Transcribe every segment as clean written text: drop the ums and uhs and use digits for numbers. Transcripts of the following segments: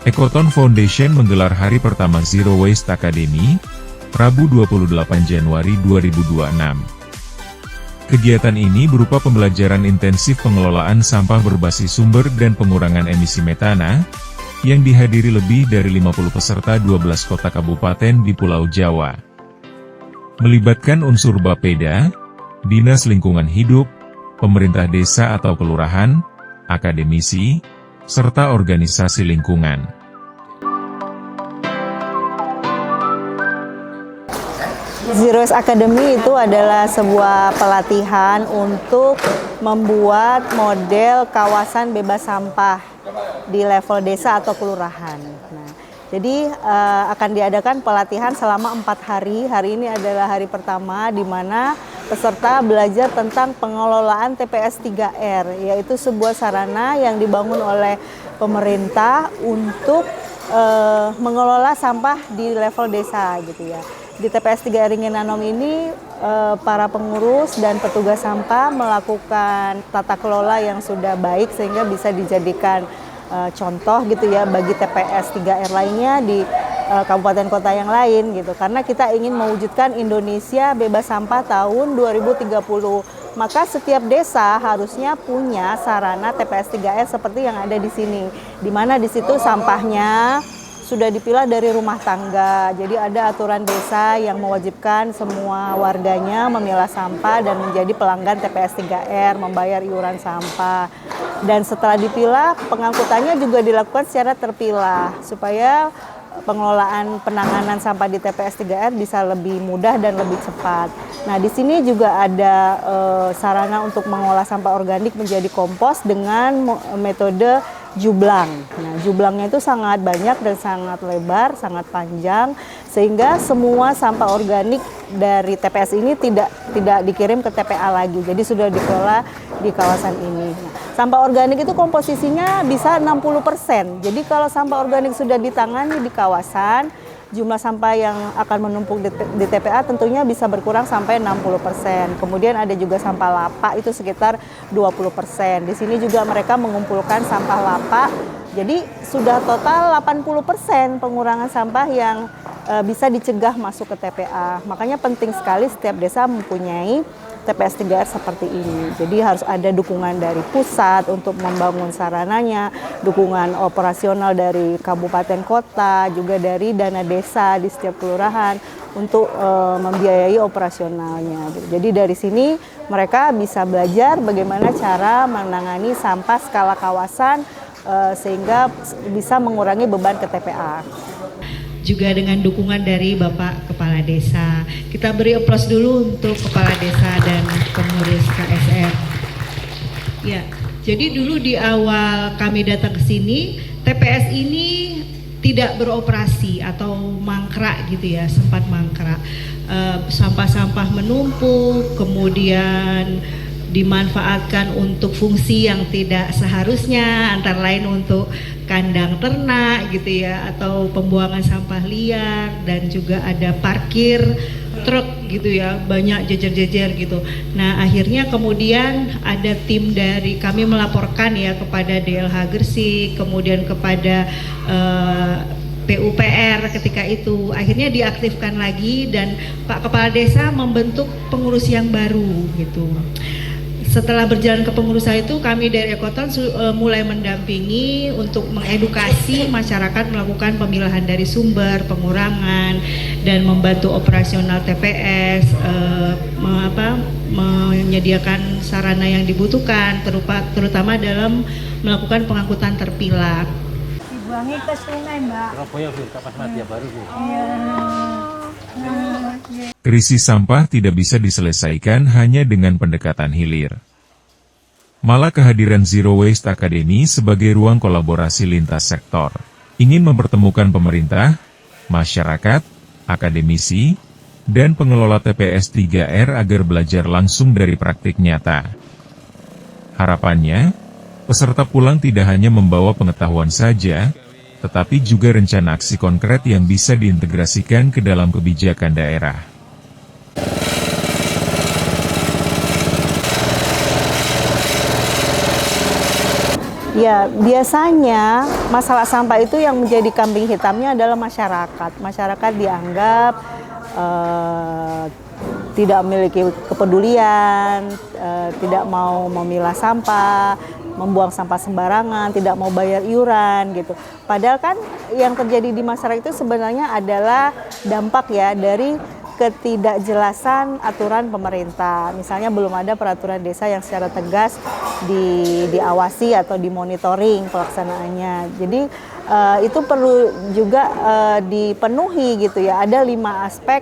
Ekoton Foundation menggelar hari pertama Zero Waste Academy, Rabu 28 Januari 2026. Kegiatan ini berupa pembelajaran intensif pengelolaan sampah berbasis sumber dan pengurangan emisi metana, yang dihadiri lebih dari 50 peserta 12 kota kabupaten di Pulau Jawa. Melibatkan unsur Bapeda, Dinas Lingkungan Hidup, pemerintah desa atau kelurahan, akademisi, serta organisasi lingkungan. Zero Waste Academy itu adalah sebuah pelatihan untuk membuat model kawasan bebas sampah di level desa atau kelurahan. Nah, jadi akan diadakan pelatihan selama 4 hari. Hari ini adalah hari pertama di mana peserta belajar tentang pengelolaan TPS 3R, yaitu sebuah sarana yang dibangun oleh pemerintah untuk mengelola sampah di level desa gitu ya. Di TPS 3R Ringenanom ini para pengurus dan petugas sampah melakukan tata kelola yang sudah baik sehingga bisa dijadikan contoh gitu ya bagi TPS 3R lainnya di kabupaten kota yang lain gitu. Karena kita ingin mewujudkan Indonesia bebas sampah tahun 2030. Maka setiap desa harusnya punya sarana TPS 3R seperti yang ada di sini. Di mana di situ sampahnya sudah dipilah dari rumah tangga. Jadi ada aturan desa yang mewajibkan semua warganya memilah sampah dan menjadi pelanggan TPS 3R, membayar iuran sampah. Dan setelah dipilah, pengangkutannya juga dilakukan secara terpilah supaya pengelolaan penanganan sampah di TPS 3R bisa lebih mudah dan lebih cepat. Nah, di sini juga ada sarana untuk mengolah sampah organik menjadi kompos dengan metode jublang. Nah, jublangnya itu sangat banyak dan sangat lebar, sangat panjang, sehingga semua sampah organik dari TPS ini tidak dikirim ke TPA lagi. Jadi sudah dikelola di kawasan ini. Nah, sampah organik itu komposisinya bisa 60%. Jadi kalau sampah organik sudah ditangani di kawasan, jumlah sampah yang akan menumpuk di TPA tentunya bisa berkurang sampai 60%. Kemudian ada juga sampah lapak itu sekitar 20%. Di sini juga mereka mengumpulkan sampah lapak. Jadi sudah total 80% pengurangan sampah yang bisa dicegah masuk ke TPA. Makanya penting sekali setiap desa mempunyai TPS 3R seperti ini. Jadi harus ada dukungan dari pusat untuk membangun sarananya, dukungan operasional dari kabupaten kota, juga dari dana desa di setiap kelurahan untuk membiayai operasionalnya. Jadi dari sini mereka bisa belajar bagaimana cara menangani sampah skala kawasan sehingga bisa mengurangi beban ke TPA. Juga dengan dukungan dari Bapak Kepala Desa. Kita beri aplaus dulu untuk Kepala Desa dan pengurus KSR. Ya, jadi dulu di awal kami datang ke sini, TPS ini tidak beroperasi atau mangkrak gitu ya, sempat mangkrak. Sampah-sampah menumpuk, kemudian dimanfaatkan untuk fungsi yang tidak seharusnya, antara lain untuk kandang ternak gitu ya, atau pembuangan sampah liar, dan juga ada parkir truk gitu ya, banyak jejer-jejer gitu. Nah, akhirnya kemudian ada tim dari kami melaporkan ya kepada DLH Gresik, kemudian kepada PUPR ketika itu, akhirnya diaktifkan lagi dan Pak Kepala Desa membentuk pengurus yang baru gitu. Setelah berjalan kepengurusan itu, kami dari Ekoton mulai mendampingi untuk mengedukasi masyarakat melakukan pemilahan dari sumber, pengurangan, dan membantu operasional TPS, menyediakan sarana yang dibutuhkan, terutama dalam melakukan pengangkutan terpilah. Dibuangi ke sungai, Mbak. Surabaya, Bu, kapas mati ya baru, Bu. Iya. Krisis sampah tidak bisa diselesaikan hanya dengan pendekatan hilir. Malah kehadiran Zero Waste Academy sebagai ruang kolaborasi lintas sektor, ingin mempertemukan pemerintah, masyarakat, akademisi, dan pengelola TPS 3R agar belajar langsung dari praktik nyata. Harapannya, peserta pulang tidak hanya membawa pengetahuan saja, tetapi juga rencana aksi konkret yang bisa diintegrasikan ke dalam kebijakan daerah. Ya, biasanya masalah sampah itu yang menjadi kambing hitamnya adalah masyarakat. Masyarakat dianggap tidak memiliki kepedulian, tidak mau memilah sampah, membuang sampah sembarangan, tidak mau bayar iuran gitu. Padahal kan yang terjadi di masyarakat itu sebenarnya adalah dampak ya dari ketidakjelasan aturan pemerintah. Misalnya belum ada peraturan desa yang secara tegas diawasi atau dimonitoring pelaksanaannya. Jadi itu perlu juga dipenuhi gitu ya. Ada 5 aspek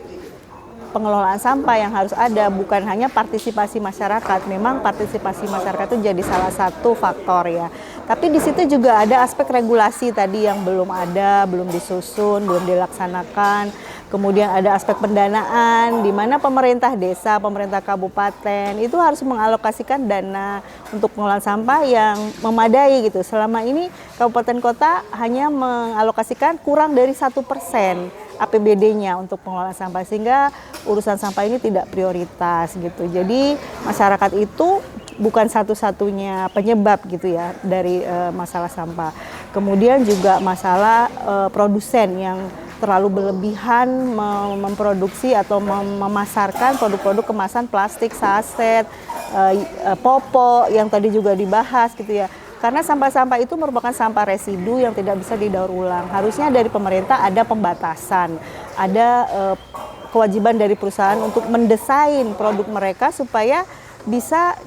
pengelolaan sampah yang harus ada, bukan hanya partisipasi masyarakat. Memang partisipasi masyarakat itu jadi salah satu faktor ya. Tapi di situ juga ada aspek regulasi tadi yang belum ada, belum disusun, belum dilaksanakan. Kemudian ada aspek pendanaan, di mana pemerintah desa, pemerintah kabupaten itu harus mengalokasikan dana untuk pengelolaan sampah yang memadai gitu. Selama ini kabupaten kota hanya mengalokasikan kurang dari 1% APBD-nya untuk pengelolaan sampah, sehingga urusan sampah ini tidak prioritas gitu. Jadi masyarakat itu bukan satu-satunya penyebab gitu ya dari masalah sampah. Kemudian juga masalah produsen yang terlalu berlebihan memproduksi atau memasarkan produk-produk kemasan plastik, saset, popok yang tadi juga dibahas gitu ya. Karena sampah-sampah itu merupakan sampah residu yang tidak bisa didaur ulang. Harusnya dari pemerintah ada pembatasan, ada kewajiban dari perusahaan untuk mendesain produk mereka supaya bisa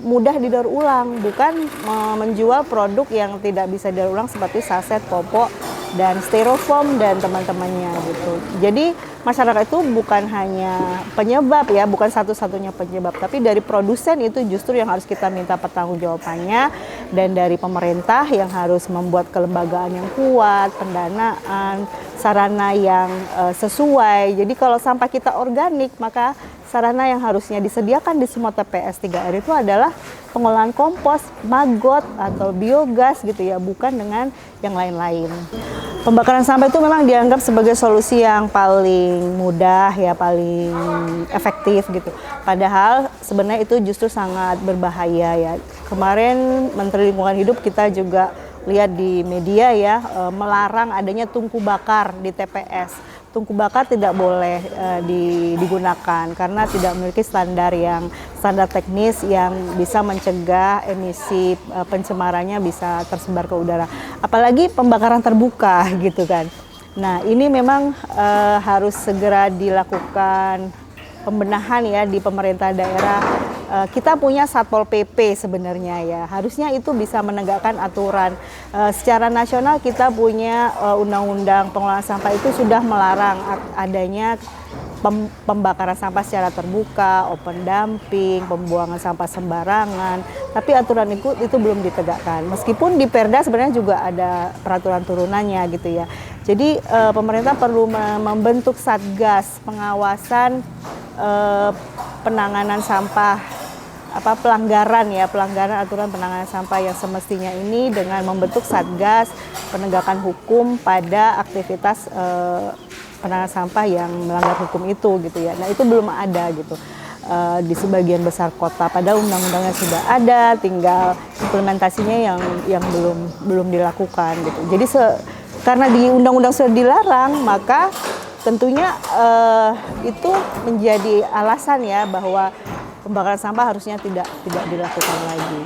mudah didaur ulang, bukan menjual produk yang tidak bisa didaur ulang seperti saset, popok, dan styrofoam dan teman-temannya gitu. Jadi masyarakat itu bukan hanya penyebab ya, bukan satu-satunya penyebab, tapi dari produsen itu justru yang harus kita minta pertanggungjawabannya, dan dari pemerintah yang harus membuat kelembagaan yang kuat, pendanaan, sarana yang sesuai. Jadi kalau sampah kita organik, maka sarana yang harusnya disediakan di semua TPS 3R itu adalah pengolahan kompos, maggot atau biogas gitu ya, bukan dengan yang lain-lain. Pembakaran sampah itu memang dianggap sebagai solusi yang paling mudah ya, paling efektif gitu. Padahal sebenarnya itu justru sangat berbahaya ya. Kemarin Menteri Lingkungan Hidup kita juga lihat di media ya, melarang adanya tungku bakar di TPS. Tungku bakar tidak boleh digunakan karena tidak memiliki standar teknis yang bisa mencegah emisi pencemarannya bisa tersebar ke udara. Apalagi pembakaran terbuka gitu kan. Nah, ini memang harus segera dilakukan pembenahan ya di pemerintah daerah. Kita punya Satpol PP sebenarnya ya, harusnya itu bisa menegakkan aturan. Secara nasional kita punya undang-undang pengelolaan sampah itu sudah melarang adanya pembakaran sampah secara terbuka, open dumping, pembuangan sampah sembarangan. Tapi aturan itu belum ditegakkan. Meskipun di Perda sebenarnya juga ada peraturan turunannya gitu ya. Jadi pemerintah perlu membentuk satgas pengawasan penanganan sampah, pelanggaran aturan penanganan sampah yang semestinya ini dengan membentuk satgas penegakan hukum pada aktivitas penanganan sampah yang melanggar hukum itu gitu ya. Nah, itu belum ada gitu di sebagian besar kota, padahal undang-undangnya sudah ada, tinggal implementasinya yang belum dilakukan gitu. Jadi karena di undang-undang sudah dilarang, maka tentunya itu menjadi alasan ya bahwa pembakaran sampah harusnya tidak dilakukan lagi.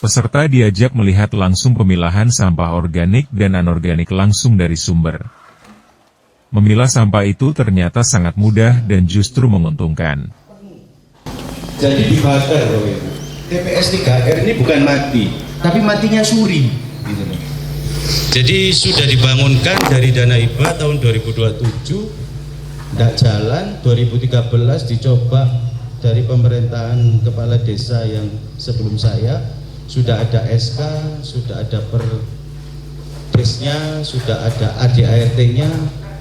Peserta diajak melihat langsung pemilahan sampah organik dan anorganik langsung dari sumber. Memilah sampah itu ternyata sangat mudah dan justru menguntungkan. Jadi dibakar loh ya. TPS 3R ini bukan mati, tapi matinya suri. Gitu loh. Jadi sudah dibangunkan dari dana hibah tahun 2027, tidak jalan. 2013 dicoba dari pemerintahan kepala desa yang sebelum saya, sudah ada SK, sudah ada Perdesnya, sudah ada ADART-nya,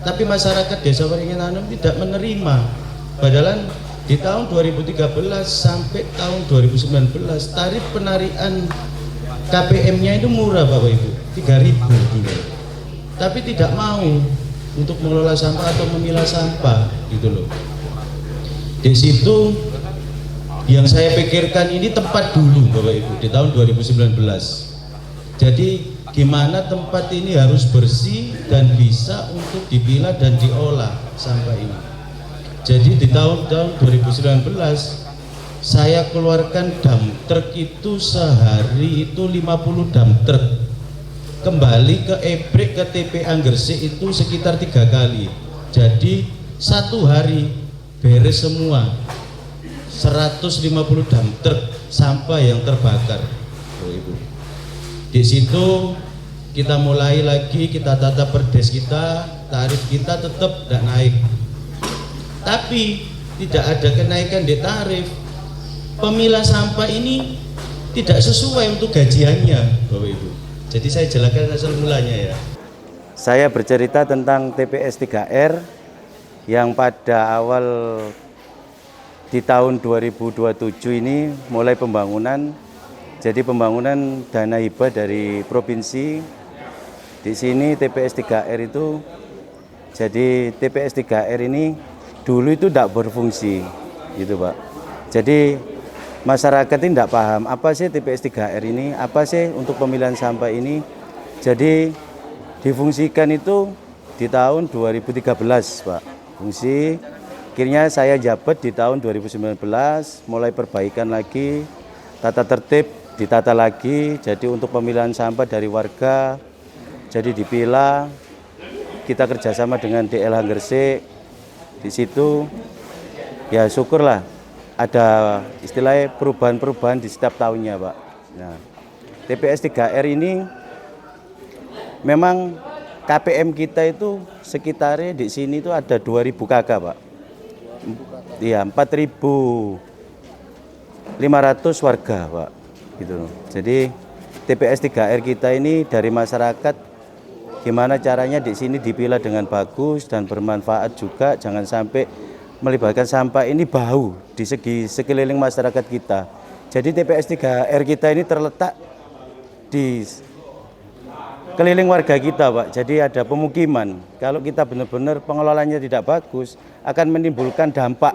tapi masyarakat desa Waringin tidak menerima. Padahal di tahun 2013 sampai tahun 2019 tarif penarian KPM-nya itu murah Bapak Ibu, 3.000 dulu. Tapi tidak mau untuk mengelola sampah atau memilah sampah gitu loh. Di situ Yang saya pikirkan ini tempat dulu Bapak Ibu di tahun 2019. Jadi gimana tempat ini harus bersih dan bisa untuk dipilah dan diolah sampah ini. Jadi di tahun 2019 saya keluarkan dump truck itu sehari itu 50 dump truck. Kembali ke Ebrek ke TPA Gresik itu sekitar 3 kali. Jadi satu hari beres semua 150 dump truck sampah yang terbakar. Ibu. Di situ kita mulai lagi, kita tata perdes kita, tarif kita tetap tidak naik. Tapi tidak ada kenaikan di tarif. Pemilah sampah ini tidak sesuai untuk gajiannya, Bapak Ibu. Jadi saya jelaskan asal mulanya ya. Saya bercerita tentang TPS 3R yang pada awal di tahun 2027 ini mulai pembangunan. Jadi pembangunan dana hibah dari provinsi. Di sini TPS 3R itu, jadi TPS 3R ini dulu itu tidak berfungsi, gitu Pak. Jadi masyarakat ini tidak paham apa sih TPS 3R ini, apa sih untuk pemilihan sampah ini. Jadi difungsikan itu di tahun 2013 Pak, fungsi. Akhirnya saya jabat di tahun 2019, mulai perbaikan lagi, tata tertib ditata lagi. Jadi untuk pemilihan sampah dari warga, jadi dipilah, kita kerjasama dengan DLH Gresik. Di situ ya syukurlah ada istilahnya perubahan-perubahan di setiap tahunnya Pak. Nah, TPS 3R ini memang KPM kita itu sekitarnya di sini itu ada 2.000 KK Pak. Iya, 4.500 warga Pak. Gitu. Jadi TPS 3R kita ini dari masyarakat gimana caranya di sini dipilah dengan bagus dan bermanfaat juga, jangan sampai melibatkan sampah ini bau di segi sekeliling masyarakat kita. Jadi TPS 3R kita ini terletak di keliling warga kita Pak. Jadi ada pemukiman. Kalau kita benar-benar pengelolaannya tidak bagus, akan menimbulkan dampak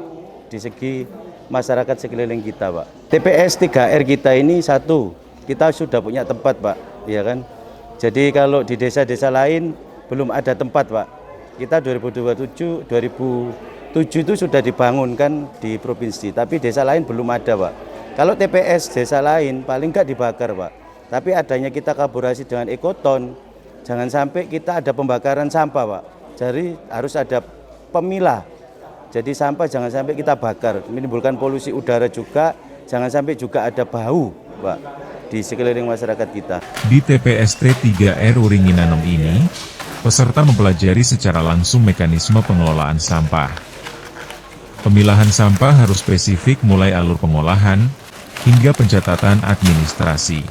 di segi masyarakat sekeliling kita Pak. TPS 3R kita ini satu, kita sudah punya tempat Pak, ya kan. Jadi kalau di desa-desa lain belum ada tempat Pak. Kita 2027 itu sudah dibangunkan di provinsi, tapi desa lain belum ada Pak. Kalau TPS desa lain paling enggak dibakar Pak. Tapi adanya kita kolaborasi dengan Ekoton, jangan sampai kita ada pembakaran sampah Pak. Jadi harus ada pemilah. Jadi sampah jangan sampai kita bakar, menimbulkan polusi udara juga, jangan sampai juga ada bau Pak di sekeliling masyarakat kita. Di TPST 3R Uringin 6 ini, peserta mempelajari secara langsung mekanisme pengelolaan sampah. Pemilahan sampah harus spesifik mulai alur pengolahan, hingga pencatatan administrasi.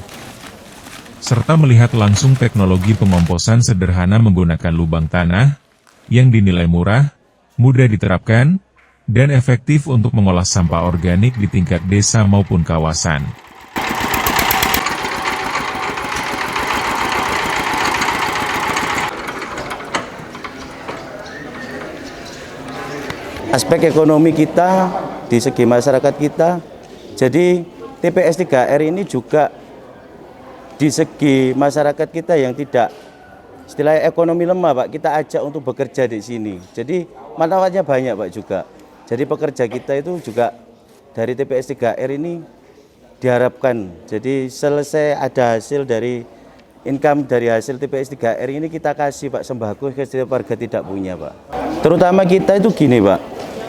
Serta melihat langsung teknologi pengomposan sederhana menggunakan lubang tanah, yang dinilai murah, mudah diterapkan, dan efektif untuk mengolah sampah organik di tingkat desa maupun kawasan. Aspek ekonomi kita, di segi masyarakat kita, jadi TPS 3R ini juga di segi masyarakat kita yang tidak istilahnya ekonomi lemah Pak, kita ajak untuk bekerja di sini. Jadi manfaatnya banyak Pak juga. Jadi pekerja kita itu juga dari TPS 3R ini diharapkan. Jadi selesai ada hasil dari income dari hasil TPS 3R ini kita kasih Pak sembako ke setiap warga tidak punya Pak. Terutama kita itu gini Pak,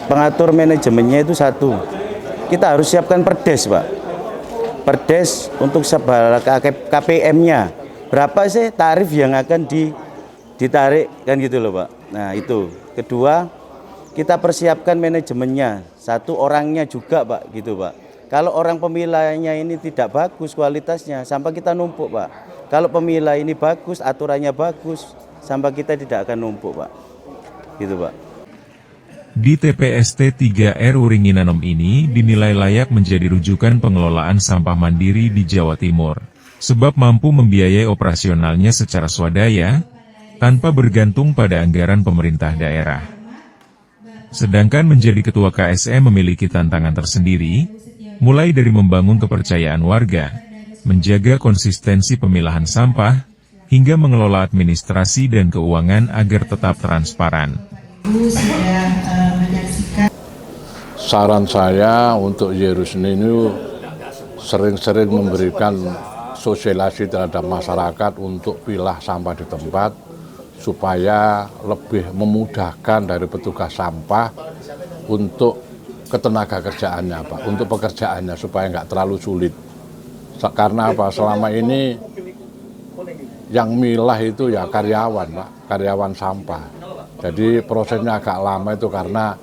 pengatur manajemennya itu satu, kita harus siapkan perdes Pak. Perdes untuk KPM-nya berapa sih tarif yang akan ditarik kan gitu loh Pak. Nah itu. Kedua, kita persiapkan manajemennya, satu orangnya juga Pak gitu Pak. Kalau orang pemilahnya ini tidak bagus kualitasnya, sampah kita numpuk Pak. Kalau pemilah ini bagus, aturannya bagus, sampah kita tidak akan numpuk Pak. Gitu Pak. Di TPST 3R Uringin 6 ini dinilai layak menjadi rujukan pengelolaan sampah mandiri di Jawa Timur, sebab mampu membiayai operasionalnya secara swadaya, tanpa bergantung pada anggaran pemerintah daerah. Sedangkan menjadi ketua KSM memiliki tantangan tersendiri, mulai dari membangun kepercayaan warga, menjaga konsistensi pemilahan sampah, hingga mengelola administrasi dan keuangan agar tetap transparan. Saran saya untuk Yerus ini sering-sering memberikan sosialisasi terhadap masyarakat untuk pilah sampah di tempat supaya lebih memudahkan dari petugas sampah untuk ketenaga kerjaannya, Pak, untuk pekerjaannya supaya nggak terlalu sulit. Karena apa? Selama ini yang milah itu ya karyawan, Pak, karyawan sampah. Jadi prosesnya agak lama itu karena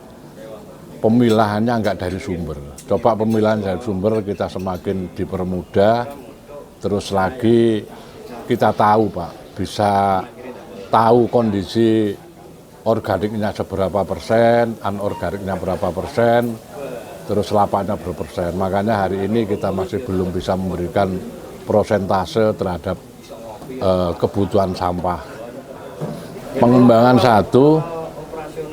pemilahannya nggak dari sumber. Coba pemilahan dari sumber kita semakin dipermudah, terus lagi kita tahu, Pak, bisa tahu kondisi organiknya seberapa persen, anorganiknya berapa persen, terus lapaknya berapa persen. Makanya hari ini kita masih belum bisa memberikan prosentase terhadap kebutuhan sampah. Pengembangan satu,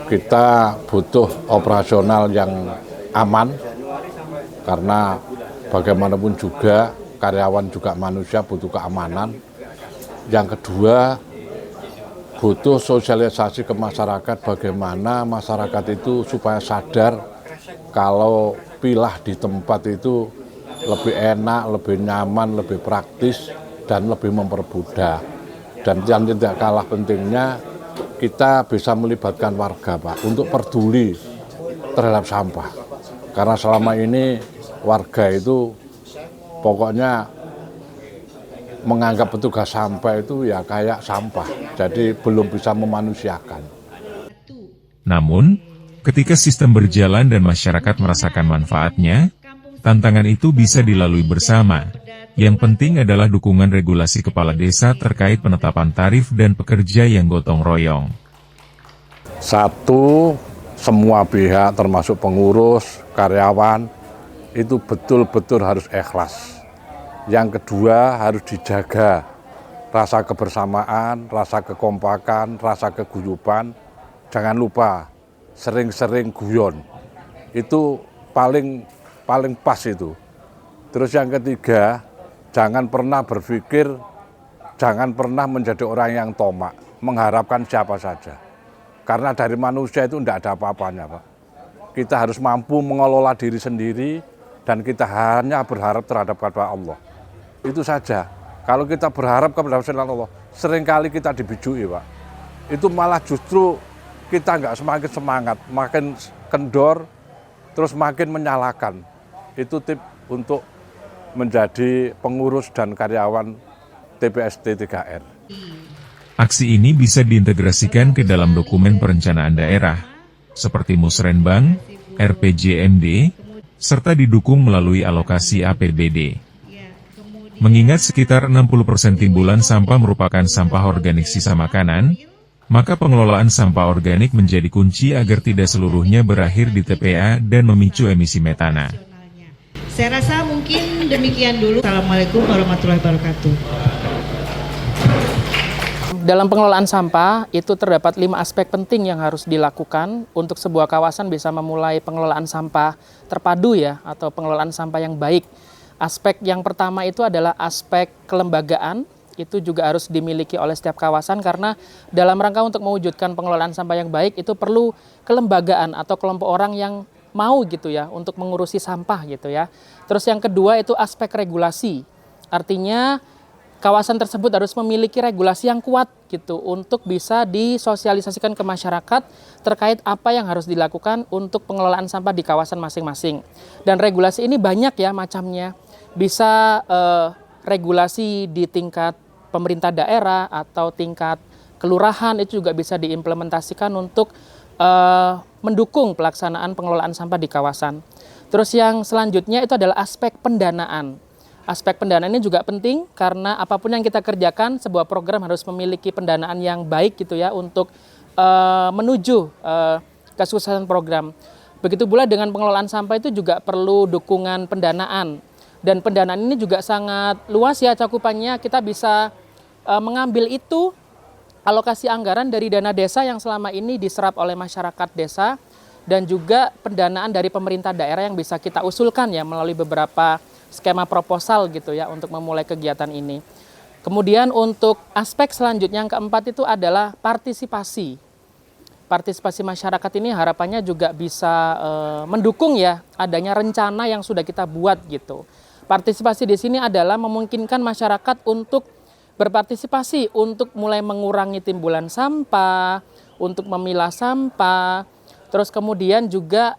kita butuh operasional yang aman, karena bagaimanapun juga karyawan juga manusia butuh keamanan. Yang kedua, butuh sosialisasi ke masyarakat bagaimana masyarakat itu supaya sadar kalau pilah di tempat itu lebih enak, lebih nyaman, lebih praktis, dan lebih mempermudah. Dan yang tidak kalah pentingnya, kita bisa melibatkan warga, Pak, untuk peduli terhadap sampah. Karena selama ini warga itu pokoknya menganggap petugas sampah itu ya kayak sampah, jadi belum bisa memanusiakan. Namun, ketika sistem berjalan dan masyarakat merasakan manfaatnya, tantangan itu bisa dilalui bersama. Yang penting adalah dukungan regulasi kepala desa terkait penetapan tarif dan pekerja yang gotong royong. Satu, semua pihak termasuk pengurus, karyawan, itu betul-betul harus ikhlas. Yang kedua, harus dijaga rasa kebersamaan, rasa kekompakan, rasa keguyuban. Jangan lupa, sering-sering guyon. Itu paling pas itu. Terus yang ketiga, jangan pernah berpikir, jangan pernah menjadi orang yang tomak, mengharapkan siapa saja. Karena dari manusia itu tidak ada apa-apanya, Pak. Kita harus mampu mengelola diri sendiri, dan kita hanya berharap terhadap kepada Allah. Itu saja. Kalau kita berharap kepada Allah, seringkali kita dibijui, Pak. Itu malah justru kita nggak semakin semangat, makin kendor, terus makin menyalahkan. Itu tip untuk menjadi pengurus dan karyawan TPST 3R. Aksi ini bisa diintegrasikan ke dalam dokumen perencanaan daerah, seperti Musrenbang, RPJMD, serta didukung melalui alokasi APBD. Mengingat sekitar 60% timbulan sampah merupakan sampah organik sisa makanan, maka pengelolaan sampah organik menjadi kunci agar tidak seluruhnya berakhir di TPA dan memicu emisi metana. Saya rasa mungkin demikian dulu. Assalamualaikum warahmatullahi wabarakatuh. Dalam pengelolaan sampah, itu terdapat 5 aspek penting yang harus dilakukan untuk sebuah kawasan bisa memulai pengelolaan sampah terpadu ya, atau pengelolaan sampah yang baik. Aspek yang pertama itu adalah aspek kelembagaan, itu juga harus dimiliki oleh setiap kawasan karena dalam rangka untuk mewujudkan pengelolaan sampah yang baik itu perlu kelembagaan atau kelompok orang yang mau gitu ya untuk mengurusi sampah gitu ya. Terus yang kedua itu aspek regulasi. Artinya kawasan tersebut harus memiliki regulasi yang kuat gitu untuk bisa disosialisasikan ke masyarakat terkait apa yang harus dilakukan untuk pengelolaan sampah di kawasan masing-masing. Dan regulasi ini banyak ya macamnya. Bisa regulasi di tingkat pemerintah daerah atau tingkat kelurahan itu juga bisa diimplementasikan untuk mendukung pelaksanaan pengelolaan sampah di kawasan. Terus yang selanjutnya itu adalah aspek pendanaan. Aspek pendanaan ini juga penting karena apapun yang kita kerjakan, sebuah program harus memiliki pendanaan yang baik gitu ya untuk menuju kesuksesan program. Begitu pula dengan pengelolaan sampah itu juga perlu dukungan pendanaan. Dan pendanaan ini juga sangat luas ya cakupannya, kita bisa mengambil itu alokasi anggaran dari dana desa yang selama ini diserap oleh masyarakat desa dan juga pendanaan dari pemerintah daerah yang bisa kita usulkan ya melalui beberapa skema proposal gitu ya untuk memulai kegiatan ini. Kemudian untuk aspek selanjutnya yang keempat itu adalah partisipasi. Partisipasi masyarakat ini harapannya juga bisa mendukung ya adanya rencana yang sudah kita buat gitu. Partisipasi di sini adalah memungkinkan masyarakat untuk berpartisipasi untuk mulai mengurangi timbulan sampah, untuk memilah sampah, terus kemudian juga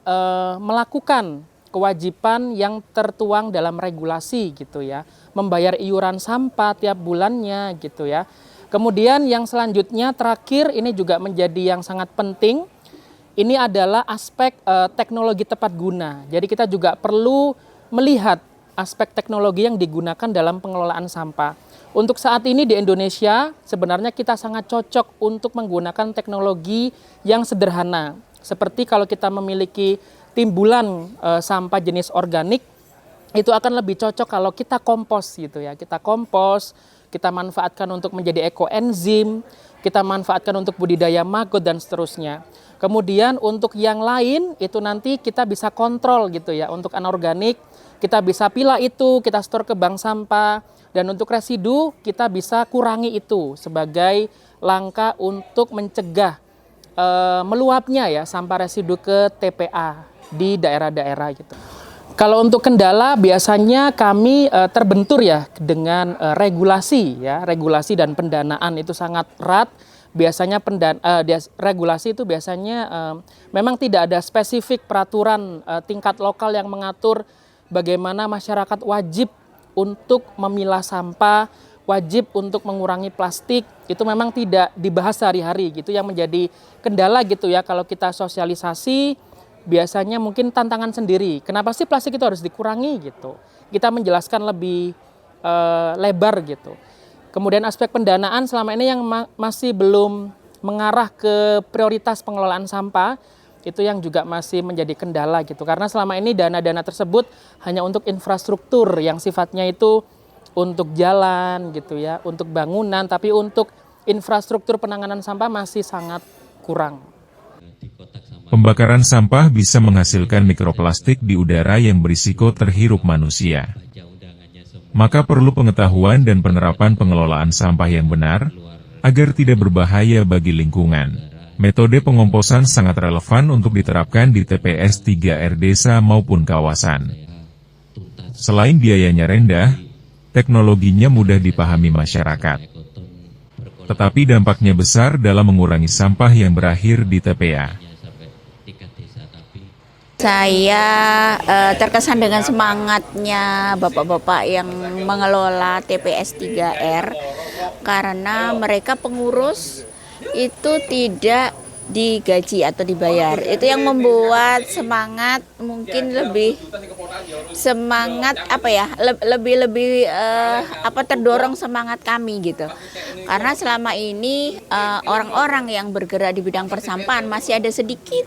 melakukan kewajiban yang tertuang dalam regulasi gitu ya, membayar iuran sampah tiap bulannya gitu ya. Kemudian yang selanjutnya terakhir ini juga menjadi yang sangat penting, ini adalah aspek teknologi tepat guna. Jadi kita juga perlu melihat aspek teknologi yang digunakan dalam pengelolaan sampah. Untuk saat ini di Indonesia sebenarnya kita sangat cocok untuk menggunakan teknologi yang sederhana. Seperti kalau kita memiliki timbulan sampah jenis organik, itu akan lebih cocok kalau kita kompos gitu ya. Kita kompos, kita manfaatkan untuk menjadi ekoenzim, kita manfaatkan untuk budidaya maggot dan seterusnya. Kemudian untuk yang lain itu nanti kita bisa kontrol gitu ya. Untuk anorganik kita bisa pilah itu, kita store ke bank sampah, dan untuk residu kita bisa kurangi itu sebagai langkah untuk mencegah meluapnya ya sampah residu ke TPA di daerah-daerah gitu. Kalau untuk kendala biasanya kami terbentur ya dengan regulasi dan pendanaan itu sangat erat. Biasanya regulasi itu biasanya memang tidak ada spesifik peraturan tingkat lokal yang mengatur bagaimana masyarakat wajib untuk memilah sampah, wajib untuk mengurangi plastik, itu memang tidak dibahas sehari-hari gitu, yang menjadi kendala gitu ya kalau kita sosialisasi. Biasanya mungkin tantangan sendiri. Kenapa sih plastik itu harus dikurangi gitu? Kita menjelaskan lebih lebar gitu. Kemudian aspek pendanaan selama ini yang masih belum mengarah ke prioritas pengelolaan sampah, itu yang juga masih menjadi kendala gitu. Karena selama ini dana-dana tersebut hanya untuk infrastruktur yang sifatnya itu untuk jalan gitu ya, untuk bangunan, tapi untuk infrastruktur penanganan sampah masih sangat kurang. Pembakaran sampah bisa menghasilkan mikroplastik di udara yang berisiko terhirup manusia. Maka perlu pengetahuan dan penerapan pengelolaan sampah yang benar, agar tidak berbahaya bagi lingkungan. Metode pengomposan sangat relevan untuk diterapkan di TPS 3R desa maupun kawasan. Selain biayanya rendah, teknologinya mudah dipahami masyarakat. Tetapi dampaknya besar dalam mengurangi sampah yang berakhir di TPA. Saya terkesan dengan semangatnya bapak-bapak yang mengelola TPS 3R karena mereka pengurus itu tidak digaji atau dibayar. Itu yang membuat semangat, mungkin lebih semangat lebih terdorong semangat kami gitu. Karena selama ini orang-orang yang bergerak di bidang persampahan masih ada sedikit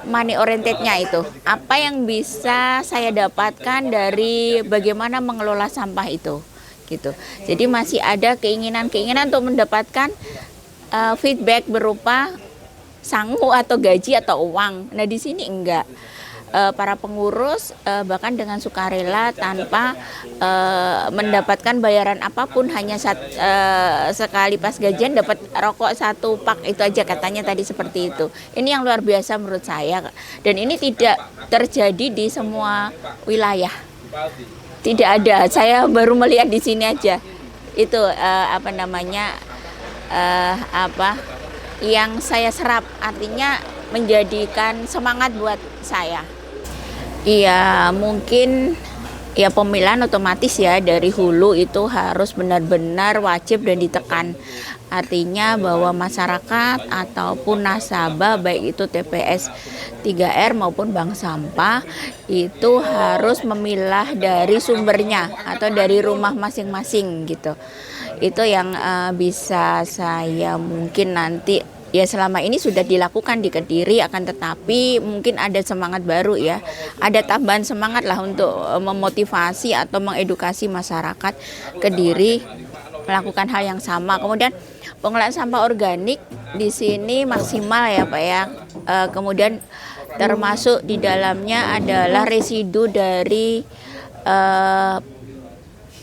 money orientednya itu. Apa yang bisa saya dapatkan dari bagaimana mengelola sampah itu gitu. Jadi masih ada keinginan untuk mendapatkan feedback berupa sangu atau gaji atau uang. Nah di sini enggak. Para pengurus bahkan dengan sukarela tanpa mendapatkan bayaran apapun, hanya sekali pas gajian dapat rokok 1 pak, itu aja katanya tadi seperti itu. Ini yang luar biasa menurut saya, dan ini tidak terjadi di semua wilayah. Tidak ada, saya baru melihat di sini aja. Itu yang saya serap, artinya menjadikan semangat buat saya. Iya, mungkin ya pemilahan otomatis ya dari hulu itu harus benar-benar wajib dan ditekan. Artinya bahwa masyarakat ataupun nasabah baik itu TPS 3R maupun bank sampah itu harus memilah dari sumbernya atau dari rumah masing-masing gitu. Itu yang bisa saya mungkin nanti, ya selama ini sudah dilakukan di Kediri, akan tetapi mungkin ada semangat baru ya. Ada tambahan semangat lah untuk memotivasi atau mengedukasi masyarakat Kediri melakukan hal yang sama. Kemudian pengelolaan sampah organik di sini maksimal ya Pak ya. Kemudian termasuk di dalamnya adalah residu dari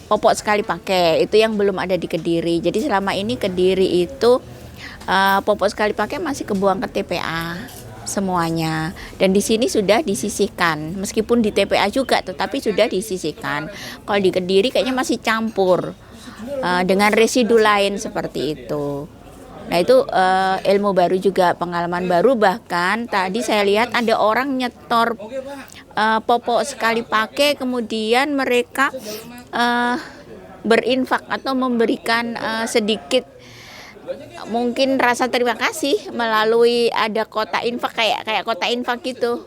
popok sekali pakai, itu yang belum ada di Kediri. Jadi selama ini Kediri itu popok sekali pakai masih kebuang ke TPA semuanya, dan di sini sudah disisihkan, meskipun di TPA juga tetapi sudah disisihkan. Kalau di Kediri kayaknya masih campur dengan residu lain seperti itu. Nah itu ilmu baru juga, pengalaman baru. Bahkan tadi saya lihat ada orang nyetor popok sekali pakai, kemudian mereka berinfak atau memberikan sedikit mungkin rasa terima kasih melalui ada kota infak, kayak kota infak gitu,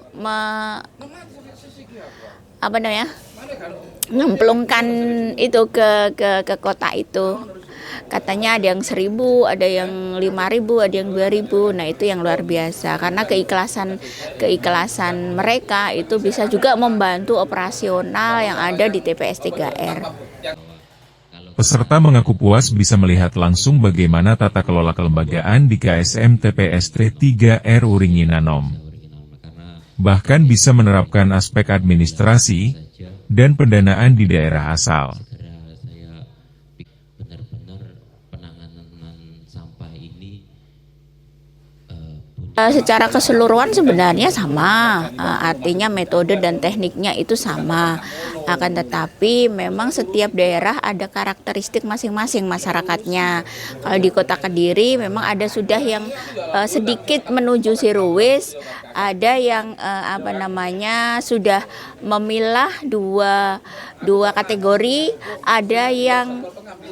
ngemplungkan itu ke kota itu. Katanya ada yang 1.000, ada yang 5.000, ada yang 2.000. Nah itu yang luar biasa, karena keikhlasan mereka itu bisa juga membantu operasional yang ada di TPS 3R. Peserta mengaku puas bisa melihat langsung bagaimana tata kelola kelembagaan di KSM TPS 3R Uringin Anom. Bahkan bisa menerapkan aspek administrasi dan pendanaan di daerah asal. Secara keseluruhan sebenarnya sama, artinya metode dan tekniknya itu sama. Akan tetapi memang setiap daerah ada karakteristik masing-masing masyarakatnya. Kalau di Kota Kediri memang ada sudah yang sedikit menuju zero waste, ada yang sudah memilah dua kategori, ada yang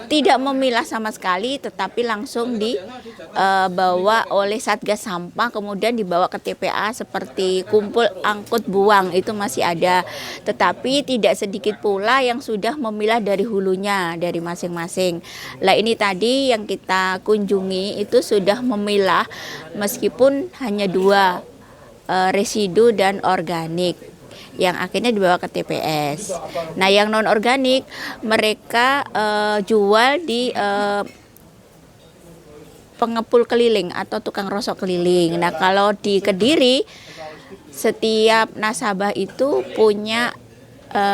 tidak memilah sama sekali tetapi langsung dibawa oleh Satgas Sampah, kemudian dibawa ke TPA seperti kumpul angkut buang, itu masih ada. Tetapi tidak sedikit pula yang sudah memilah dari hulunya, dari masing-masing. Lah ini tadi yang kita kunjungi itu sudah memilah meskipun hanya 2 residu dan organik yang akhirnya dibawa ke TPS. Nah yang non organik mereka jual di pengepul keliling atau tukang rosok keliling. Nah kalau di Kediri setiap nasabah itu punya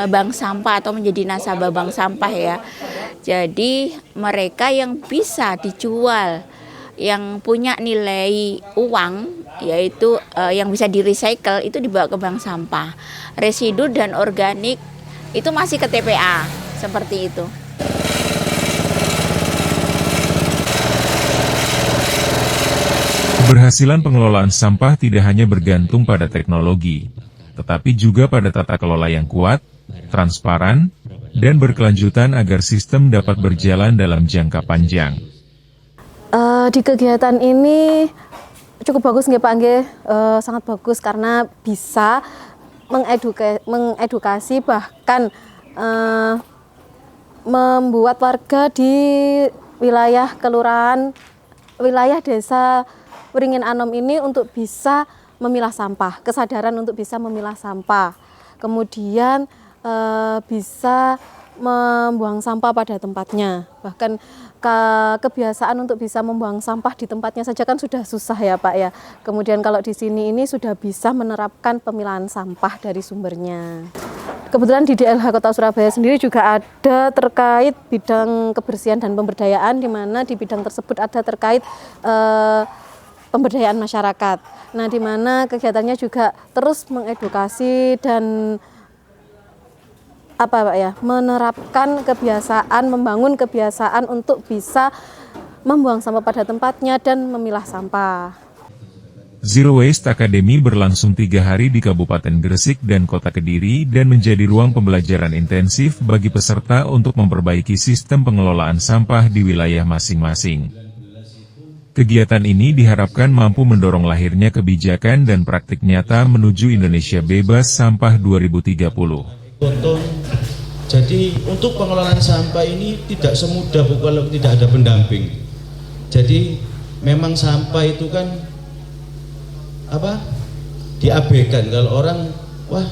bank sampah atau menjadi nasabah bank sampah ya. Jadi mereka yang bisa dijual, yang punya nilai uang, yaitu yang bisa di-recycle itu dibawa ke bank sampah. Residu dan organik itu masih ke TPA, seperti itu. Keberhasilan pengelolaan sampah tidak hanya bergantung pada teknologi, tetapi juga pada tata kelola yang kuat, transparan, dan berkelanjutan agar sistem dapat berjalan dalam jangka panjang. Di kegiatan ini cukup bagus nggih Pak nggih, sangat bagus karena bisa mengedukasi bahkan membuat warga di wilayah kelurahan, wilayah desa Uringin Anom ini untuk bisa memilah sampah, kesadaran untuk bisa memilah sampah, kemudian bisa membuang sampah pada tempatnya. Bahkan kebiasaan untuk bisa membuang sampah di tempatnya saja kan sudah susah ya Pak ya. Kemudian kalau di sini ini sudah bisa menerapkan pemilahan sampah dari sumbernya. Kebetulan di DLH Kota Surabaya sendiri juga ada terkait bidang kebersihan dan pemberdayaan, di mana di bidang tersebut ada terkait pemberdayaan masyarakat. Nah, di mana kegiatannya juga terus mengedukasi dan menerapkan kebiasaan, membangun kebiasaan untuk bisa membuang sampah pada tempatnya dan memilah sampah. Zero Waste Academy berlangsung 3 hari di Kabupaten Gresik dan Kota Kediri dan menjadi ruang pembelajaran intensif bagi peserta untuk memperbaiki sistem pengelolaan sampah di wilayah masing-masing. Kegiatan ini diharapkan mampu mendorong lahirnya kebijakan dan praktik nyata menuju Indonesia bebas sampah 2030. Jadi untuk pengelolaan sampah ini tidak semudah kalau tidak ada pendamping. Jadi memang sampah itu kan diabaikan. Kalau orang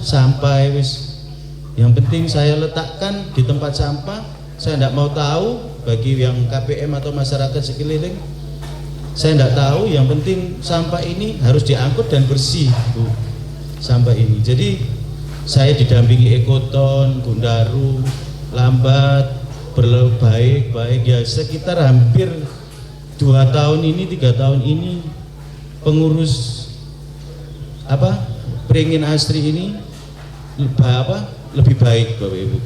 sampah yang penting saya letakkan di tempat sampah, saya tidak mau tahu. Bagi yang KPM atau masyarakat sekeliling, saya tidak tahu, yang penting sampah ini harus diangkut dan bersih, Bu. sampah ini. Jadi saya didampingi Ekoton, Gundaru, Lambat, baik ya, sekitar hampir 2 tahun ini, 3 tahun ini pengurus Beringin Asri ini lebih baik Bapak Ibu.